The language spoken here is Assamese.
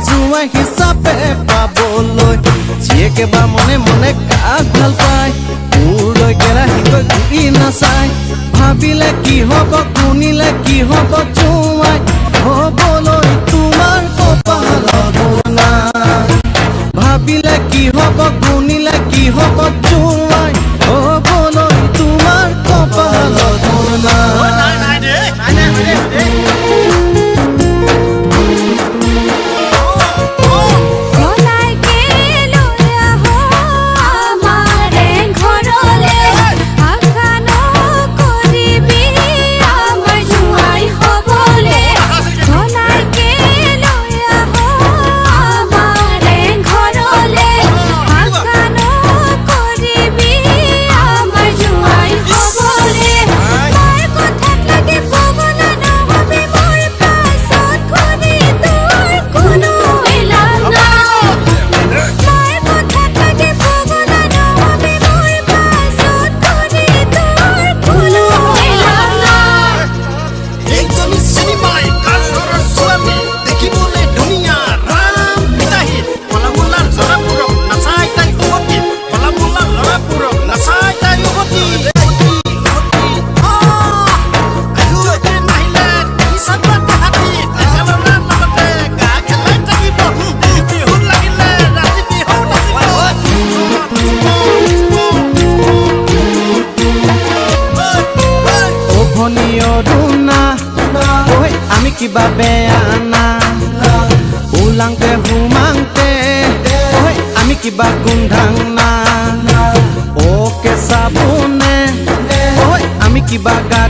জুৱাই হিচাপে পাবলৈ জীয়েকে বা মনে মনে কাক ভাল পায় মোৰলৈ কেৰাহীকৈ ঘূৰি নাচায় ভাবিলে কি হ'ব শুনিলে কি হ'ব জুৱাই হ'বলৈ তোমাৰ কপালত নাই ভাবিলে কি হ'ব শুনিলে কি হ'ব জুৱাই হ'বলৈ তোমাৰ কপালত আমি কিবা বেয়া না উলাংতে হুমাংতে আমি কিবা গুন্ধাং না ও কেঁচা বুনে আমি কিবা গা